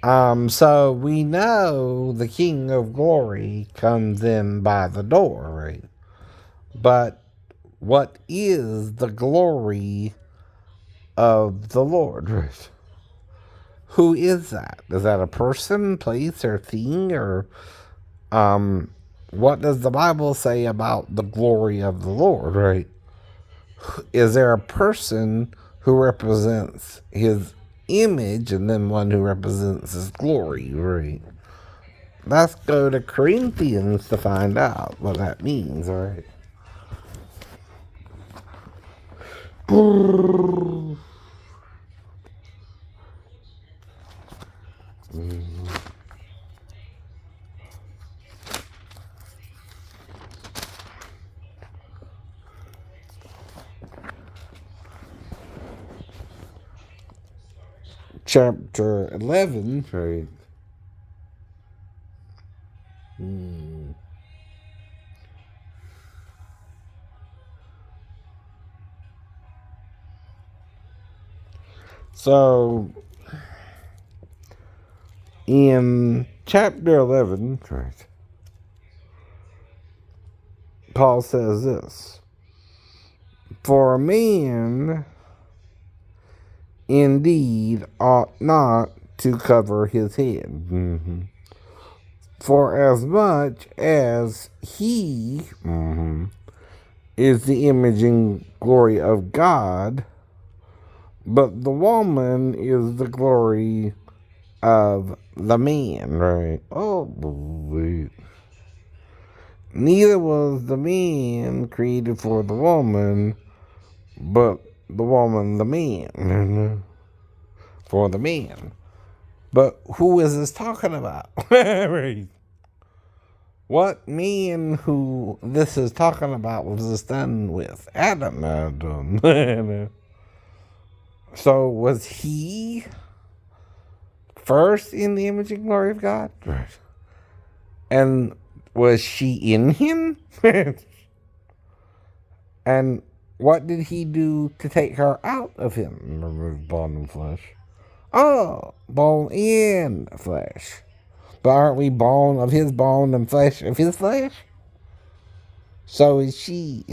So we know the King of Glory comes in by the door, right? But what is the glory of the Lord, right? Who is that? Is that a person, place, or thing, or um? What does the Bible say about the glory of the Lord, right? Is there a person who represents his image and then one who represents his glory, right? Let's go to Corinthians to find out what that means, right? Chapter 11, right? So, in chapter 11, right, Paul says this: For a man indeed ought not to cover his head. For as much as he is the image and glory of God, but the woman is the glory of the man, right? Oh, wait. Neither was the man created for the woman, but the woman the man. For the man. But who is this talking about? Right. What man who this is talking about was this done with? Adam. So was he first in the image and glory of God? Right. And was she in him? And what did he do to take her out of him? Remove bone and flesh. Oh, bone and flesh. But aren't we bone of his bone and flesh of his flesh? So is she.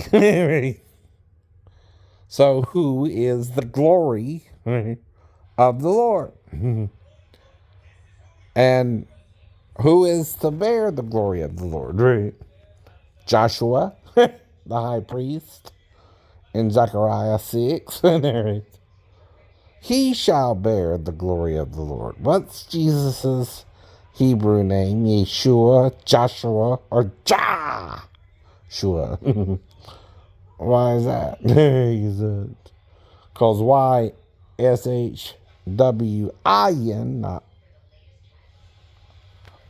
So who is the glory of the Lord? And who is to bear the glory of the Lord? Right. Joshua, the high priest, in Zechariah 6. He shall bear the glory of the Lord. What's Jesus's Hebrew name? Yeshua, Joshua, or Joshua? Why is that? Because YSHWIN, not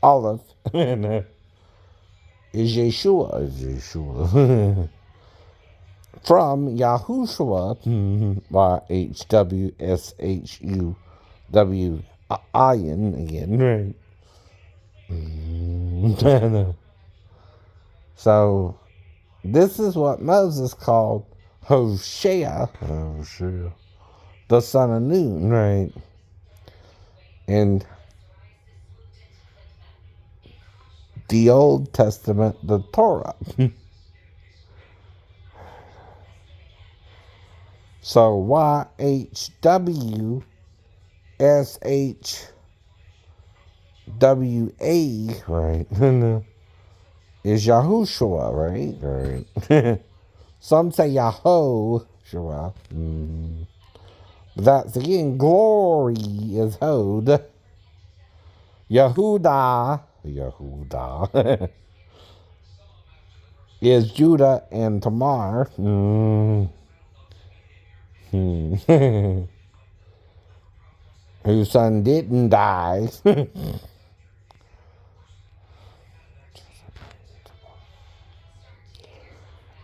Olive, is Yeshua. From Yahushua, YHWSHUWIN again, right? So, this is what Moses called Hosea, the son of Nun, right? And the Old Testament, the Torah. So YHWSHWA, right, is Yahushua, right? Some say Yahushua. But that's again, glory is Hod. Yehuda is Judah and Tamar. Whose son didn't die.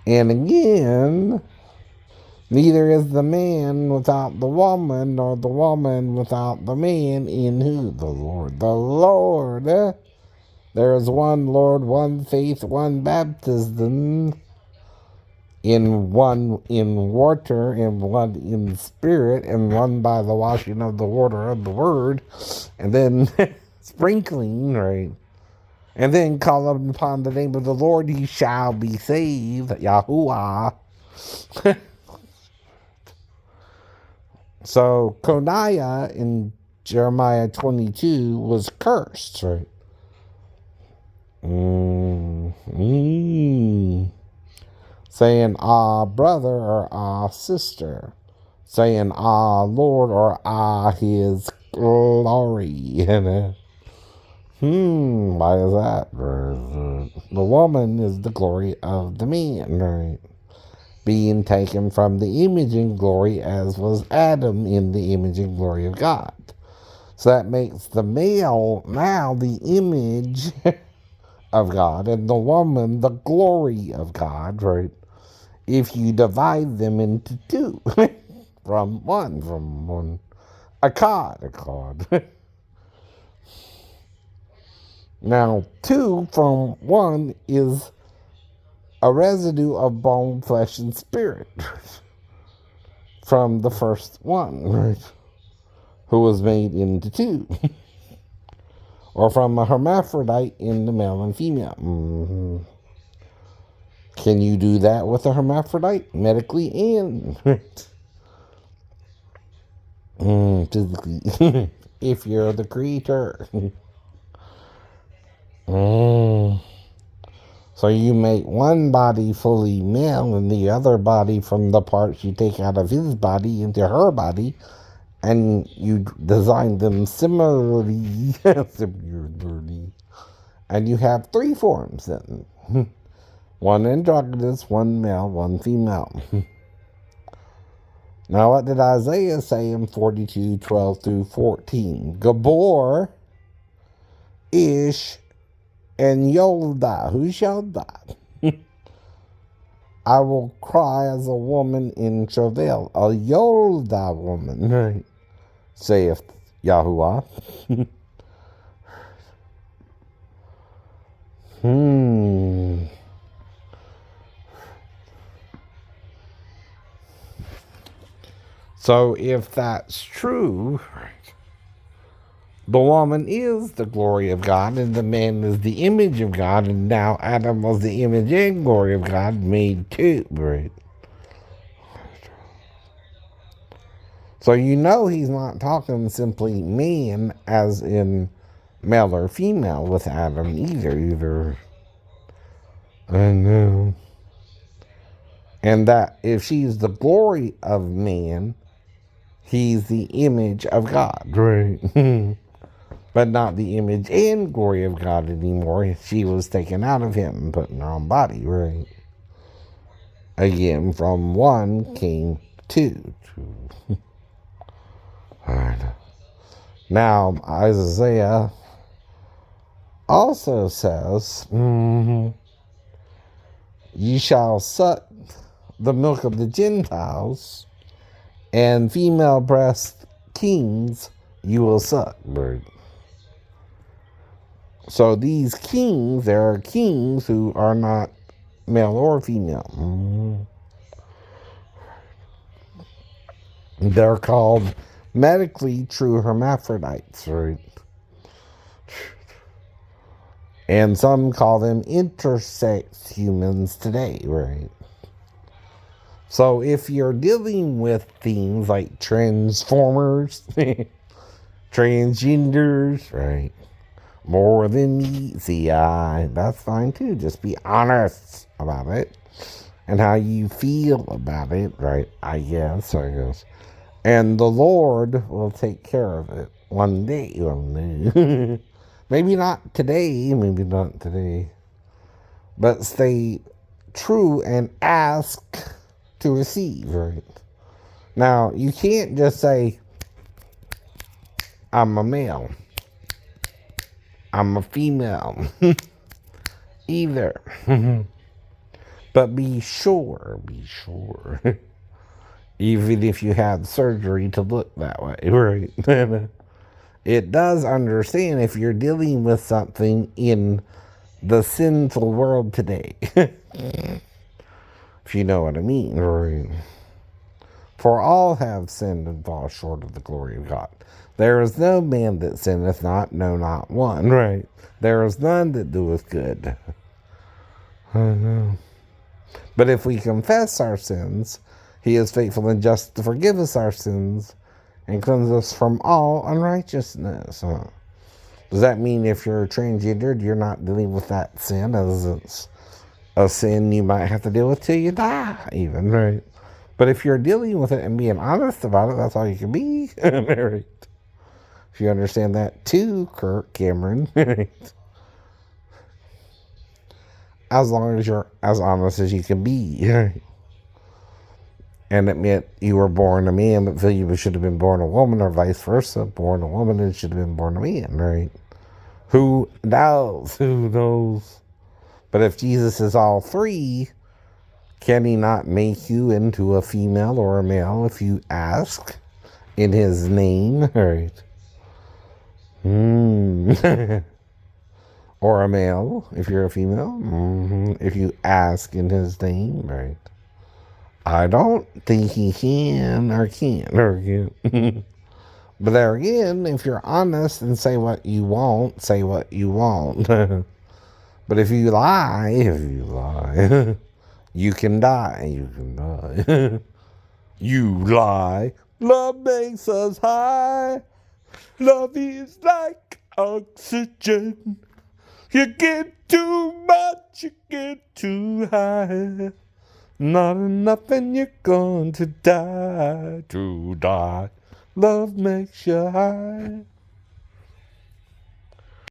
And again, neither is the man without the woman, nor the woman without the man in who? The Lord. The Lord. There is one Lord, one faith, one baptism. in one in water, and one in spirit, and one by the washing of the water of the word, and then sprinkling, right? And then call upon the name of the Lord, he shall be saved. Yahuwah. So Coniah in Jeremiah 22 was cursed, right? Saying, ah, brother, or ah, sister. Saying, ah, Lord, or ah, his glory. Why is that? The woman is the glory of the man, right? Being taken from the image and glory, as was Adam in the image and glory of God. So that makes the male now the image of God, and the woman the glory of God, right? If you divide them into two, from one, a cod. Now, two from one is a residue of bone, flesh, and spirit from the first one, right? Who was made into two. Or from a hermaphrodite in the male and female. Can you do that with a hermaphrodite? Medically and physically. If you're the creator. So you make one body fully male and the other body from the parts you take out of his body into her body, and you design them similarly, and you have three forms then. One androgynous, one male, one female. Now what did Isaiah say in 42:12 through 14? Gabor, Ish, and Yolda, who shall die? I will cry as a woman in travail, a Yolda woman, right? Saith Yahuwah. So if that's true, the woman is the glory of God, and the man is the image of God, and now Adam was the image and glory of God, made two, right? So you know he's not talking simply man as in male or female with Adam either. I know. And that if she's the glory of man, he's the image of God, right? But not the image and glory of God anymore. She was taken out of him and put in her own body, right? Again, from one came two. All right. Now, Isaiah also says, ye shall suck the milk of the Gentiles, and female breast kings you will suck, right? So these kings, there are kings who are not male or female. They're called medically true hermaphrodites, right? And some call them intersex humans today, right? So if you're dealing with things like transformers, transgenders, right? More than easy, that's fine too. Just be honest about it and how you feel about it, right? I guess. And the Lord will take care of it one day. Maybe not today, but stay true and ask to receive, right? Now, you can't just say, I'm a male, I'm a female, either. But be sure, even if you had surgery to look that way, right? It does understand if you're dealing with something in the sinful world today. if you know what I mean, right? For all have sinned and fall short of the glory of God. There is no man that sinneth not, no, not one, right? There is none that doeth good. I know. But if we confess our sins, he is faithful and just to forgive us our sins and cleanse us from all unrighteousness. Does that mean if you're transgendered, you're not dealing with that sin as it's a sin you might have to deal with till you die, even, right? But if you're dealing with it and being honest about it, that's all you can be. Right? If you understand that too, Kirk Cameron. Right? As long as you're as honest as you can be. Right? And admit you were born a man, but feel you should have been born a woman, or vice versa. Born a woman and should have been born a man, right? Who knows? Who knows? But if Jesus is all three, can he not make you into a female or a male if you ask in his name? Right. Or a male if you're a female. If you ask in his name. Right. I don't think he can or can't. But there again, if you're honest and say what you want, say what you want. But if you lie, you can die. You can die. You lie. Love makes us high. Love is like oxygen. You get too much, you get too high. Not enough and you're going to die. To die. Love makes you high.